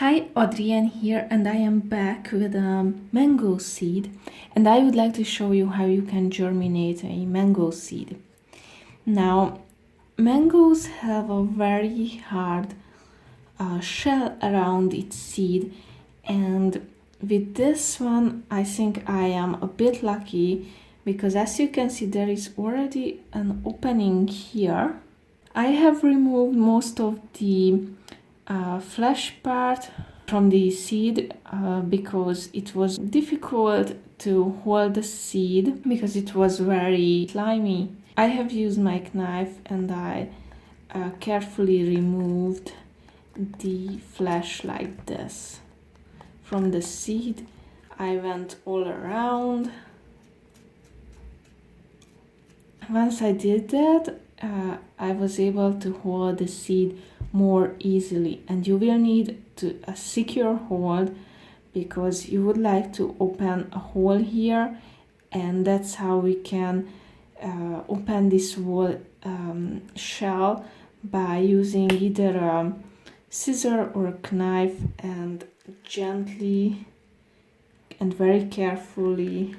Hi, Adrienne here, and I am back with a mango seed, and I would like to show you how you can germinate a mango seed. Now, mangoes have a very hard shell around its seed, and with this one, I think I am a bit lucky because as you can see, there is already an opening here. I have removed most of the flesh part from the seed because it was difficult to hold the seed because it was very slimy. I have used my knife and I carefully removed the flesh like this from the seed. I went all around. Once I did that, I was able to hold the seed more easily, and you will need a secure hold because you would like to open a hole here, and that's how we can open this whole shell by using either a scissor or a knife and gently and very carefully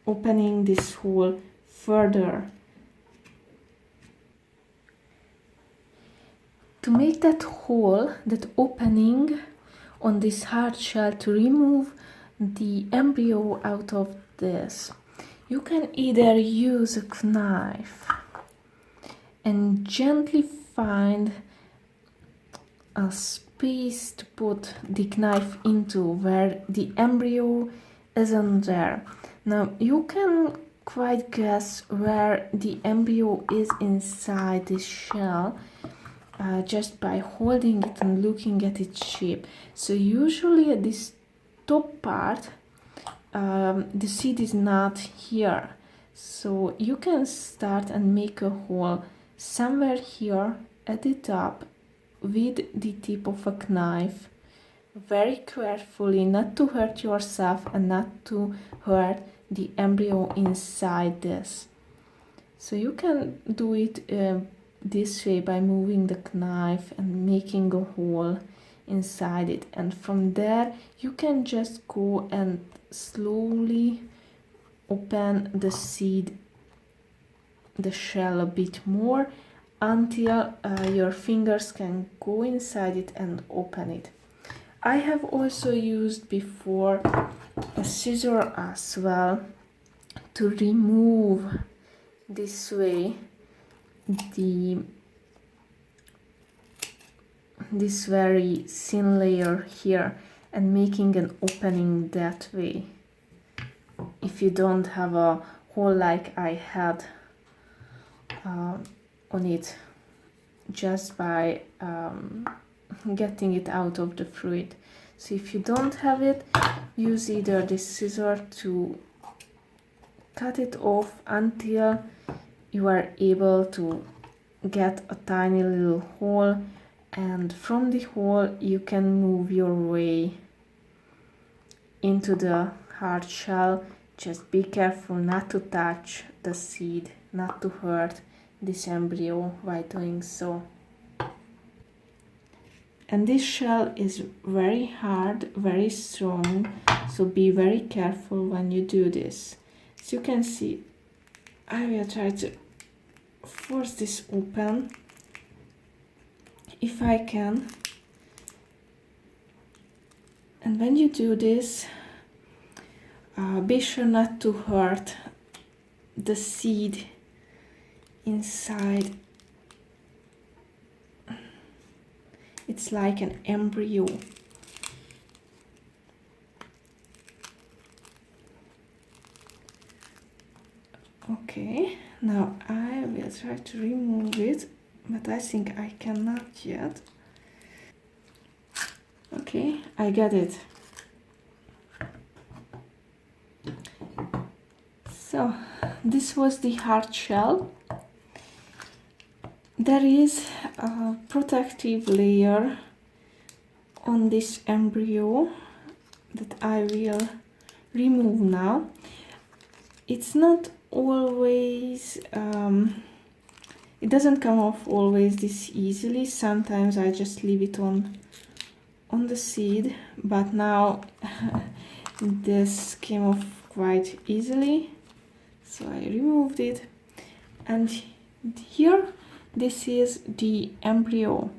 opening this hole further. To make that hole, that opening on this hard shell, to remove the embryo out of this, you can either use a knife and gently find a space to put the knife into where the embryo isn't there. Now you can quite guess where the embryo is inside this shell just by holding it and looking at its shape. So usually at this top part the seed is not here, so you can start and make a hole somewhere here at the top with the tip of a knife, very carefully, not to hurt yourself and not to hurt the embryo inside this. So you can do it this way by moving the knife and making a hole inside it, and from there you can just go and slowly open the seed, the shell a bit more until your fingers can go inside it and open it. I have also used before a scissor as well to remove this way this very thin layer here and making an opening that way. If you don't have a hole like I had on it, just by getting it out of the fruit. So if you don't have it, use either this scissor to cut it off until you are able to get a tiny little hole, and from the hole you can move your way into the hard shell. Just be careful not to touch the seed, not to hurt this embryo by doing so. And this shell is very hard, very strong, so be very careful when you do this. As you can see, I will try to force this open if I can. And when you do this, be sure not to hurt the seed inside. It's like an embryo. Okay, now I will try to remove it, but I think I cannot yet. Okay, I got it. So this was the hard shell. There is a protective layer on this embryo that I will remove now. It's not always It doesn't come off always this easily. Sometimes I just leave it on the seed, but now this came off quite easily, so I removed it. And here, this is the embryo.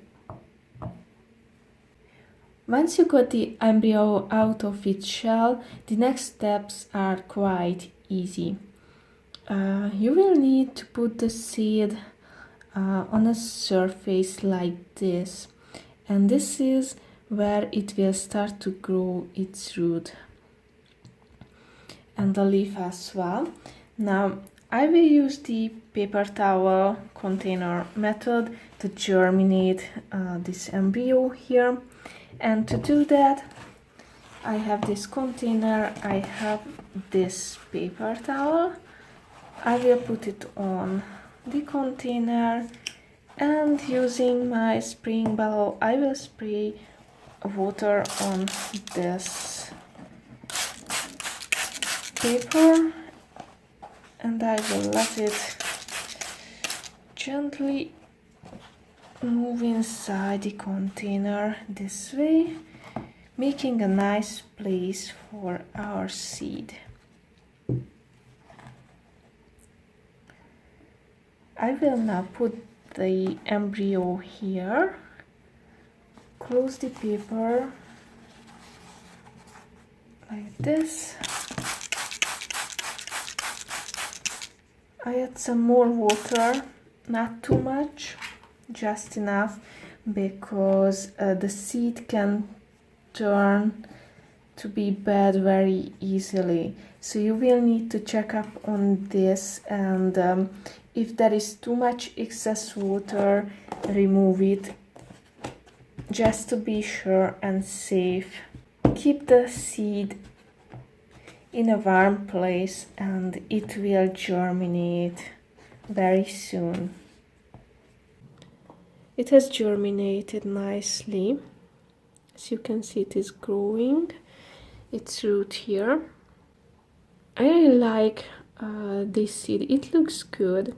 Once you got the embryo out of its shell, the next steps are quite easy. You will need to put the seed on a surface like this, and this is where it will start to grow its root and the leaf as well. Now I will use the paper towel container method to germinate this embryo here, and to do that I have this container, I have this paper towel. I will put it on the container, and using my spraying bottle I will spray water on this paper, and I will let it gently move inside the container this way, making a nice place for our seed. I will now put the embryo here, close the paper like this. I add some more water, not too much, just enough, because the seed can turn to be bad very easily. So you will need to check up on this, and if there is too much excess water, remove it, just to be sure and safe. Keep the seed in a warm place and it will germinate very soon. It has germinated nicely. As you can see, it is growing its root here. I really like this seed. It looks good,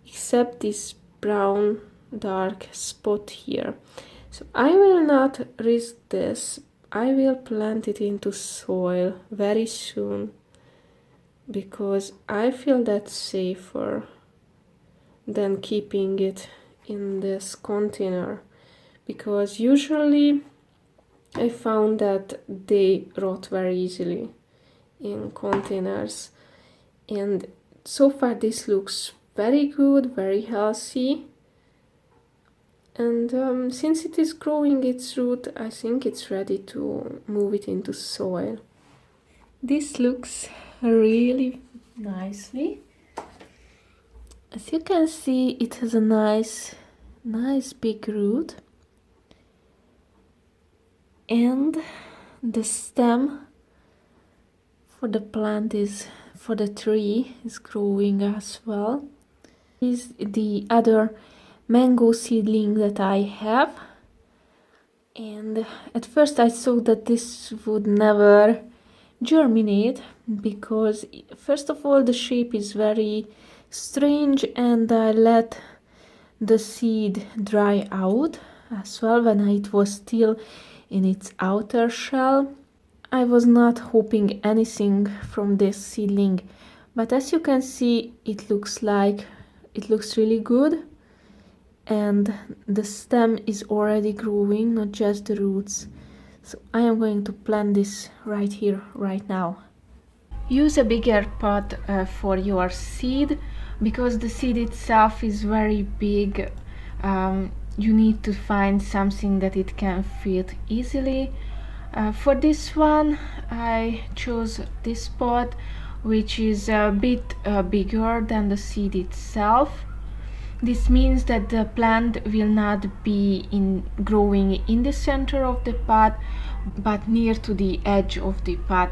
except this brown dark spot here. So I will not risk this. I will plant it into soil very soon, because I feel that's safer than keeping it in this container, because usually I found that they rot very easily in containers, and so far this looks very good, very healthy, and since it is growing its root, I think it's ready to move it into soil. This looks really nicely. As you can see, it has a nice big root, and the stem for the plant for the tree is growing as well. This is the other mango seedling that I have, and at first I thought that this would never germinate, because first of all the shape is very strange, and I let the seed dry out as well when it was still in its outer shell. I was not hoping anything from this seedling, but as you can see, it looks really good, and the stem is already growing, not just the roots. So I am going to plant this right here, right now. Use a bigger pot for your seed, because the seed itself is very big. You need to find something that it can fit easily. For this one, I chose this pot, which is a bit bigger than the seed itself. This means that the plant will not be growing in the center of the pot, but near to the edge of the pot.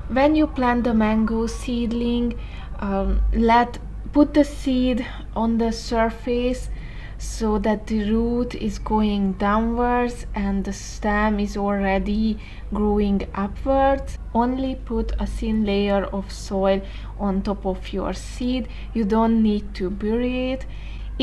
When you plant the mango seedling, put the seed on the surface so that the root is going downwards and the stem is already growing upwards. Only put a thin layer of soil on top of your seed. You don't need to bury it.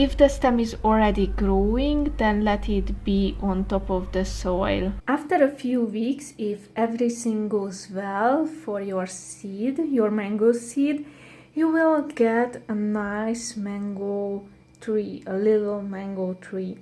If the stem is already growing, then let it be on top of the soil. After a few weeks, if everything goes well for your seed, your mango seed, you will get a nice mango tree, a little mango tree.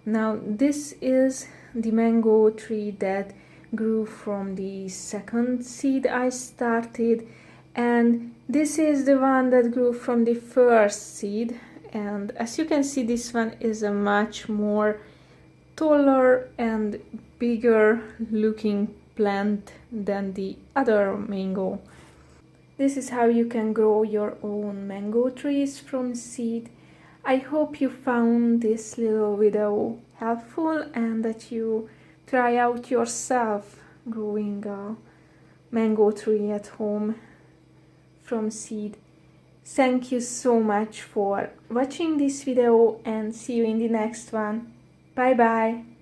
Now this is the mango tree that grew from the second seed I started, and this is the one that grew from the first seed. And as you can see, this one is a much more taller and bigger looking plant than the other mango. This is how you can grow your own mango trees from seed. I hope you found this little video helpful and that you try out yourself growing a mango tree at home from seed. Thank you so much for watching this video and see you in the next one. Bye bye!